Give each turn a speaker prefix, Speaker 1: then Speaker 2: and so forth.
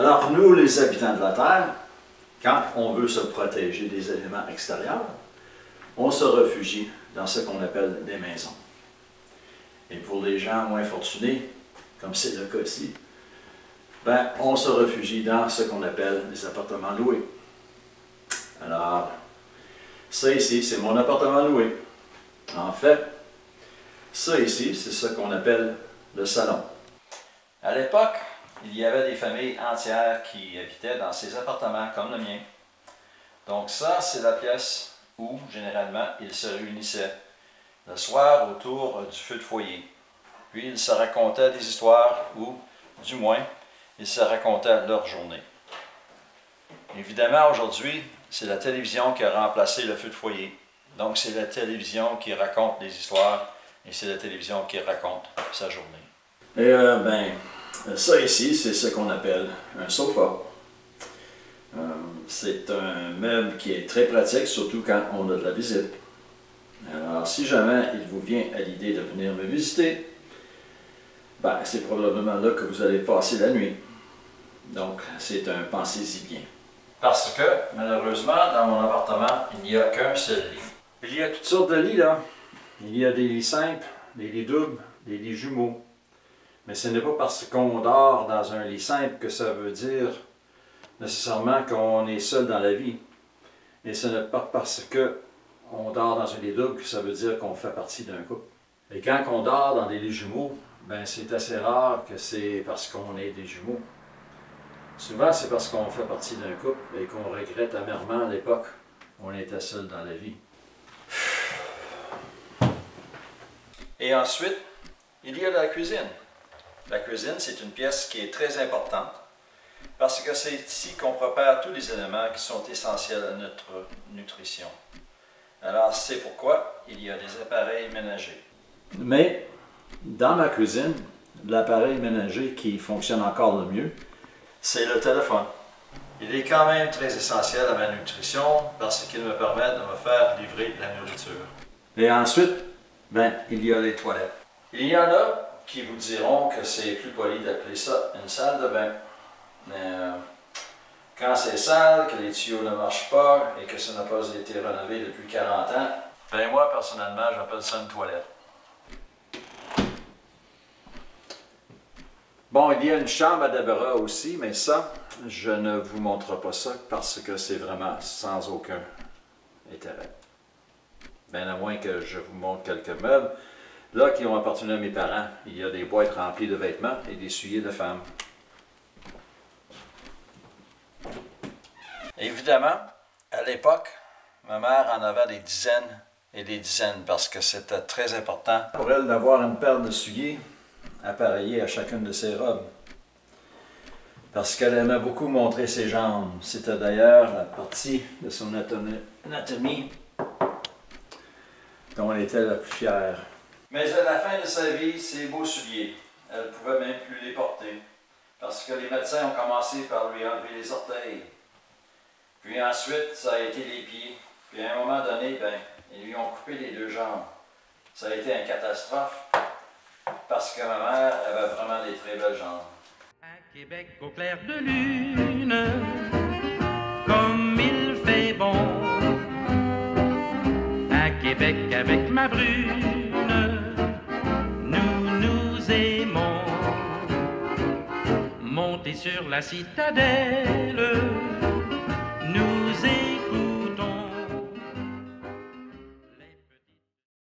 Speaker 1: Alors nous, les habitants de la Terre, quand on veut se protéger des éléments extérieurs, on se réfugie dans ce qu'on appelle des maisons. Et pour les gens moins fortunés, comme c'est le cas ici, ben, on se réfugie dans ce qu'on appelle des appartements loués. Alors, ça ici, c'est mon appartement loué. En fait, ça ici, c'est ce qu'on appelle le salon. À l'époque, il y avait des familles entières qui habitaient dans ces appartements comme le mien. Donc ça, c'est la pièce où, généralement, ils se réunissaient le soir autour du feu de foyer. Puis ils se racontaient des histoires ou, du moins, ils se racontaient leur journée. Évidemment, aujourd'hui, c'est la télévision qui a remplacé le feu de foyer. Donc c'est la télévision qui raconte des histoires et c'est la télévision qui raconte sa journée. Et ça ici, c'est ce qu'on appelle un sofa. C'est un meuble qui est très pratique, surtout quand on a de la visite. Alors, si jamais il vous vient à l'idée de venir me visiter, ben, c'est probablement là que vous allez passer la nuit. Donc, c'est un pensez-y bien. Parce que, malheureusement, dans mon appartement, il n'y a qu'un seul lit. Il y a toutes sortes de lits, là. Il y a des lits simples, des lits doubles, des lits jumeaux. Mais ce n'est pas parce qu'on dort dans un lit simple que ça veut dire nécessairement qu'on est seul dans la vie. Et ce n'est pas parce qu'on dort dans un lit double que ça veut dire qu'on fait partie d'un couple. Et quand on dort dans des lits jumeaux, ben c'est assez rare que c'est parce qu'on est des jumeaux. Souvent, c'est parce qu'on fait partie d'un couple et qu'on regrette amèrement l'époque où on était seul dans la vie. Et ensuite, il y a la cuisine. La cuisine, c'est une pièce qui est très importante parce que c'est ici qu'on prépare tous les éléments qui sont essentiels à notre nutrition. Alors, c'est pourquoi il y a des appareils ménagers. Mais, dans ma cuisine, l'appareil ménager qui fonctionne encore le mieux, c'est le téléphone. Il est quand même très essentiel à ma nutrition parce qu'il me permet de me faire livrer de la nourriture. Et ensuite, ben, il y a les toilettes. Il y en a qui vous diront que c'est plus poli d'appeler ça une salle de bain. Mais quand c'est sale, que les tuyaux ne marchent pas et que ça n'a pas été rénové depuis 40 ans, ben moi personnellement, j'appelle ça une toilette. Bon, il y a une chambre à débarras aussi, mais ça, je ne vous montre pas ça parce que c'est vraiment sans aucun intérêt. Bien à moins que je vous montre quelques meubles, là qui ont appartenu à mes parents. Il y a des boîtes remplies de vêtements et des souliers de femmes. Évidemment, à l'époque, ma mère en avait des dizaines et des dizaines parce que c'était très important pour elle d'avoir une paire de souliers appareillés à chacune de ses robes. Parce qu'elle aimait beaucoup montrer ses jambes. C'était d'ailleurs la partie de son anatomie dont elle était la plus fière. Mais à la fin de sa vie, ses beaux souliers, elle ne pouvait même plus les porter. Parce que les médecins ont commencé par lui enlever les orteils. Puis ensuite, ça a été les pieds. Puis à un moment donné, ben, ils lui ont coupé les deux jambes. Ça a été une catastrophe. Parce que ma mère avait vraiment des très belles jambes.
Speaker 2: À Québec au clair de lune, comme il fait bon. À Québec avec ma brune, nous nous aimons. Monter sur la citadelle,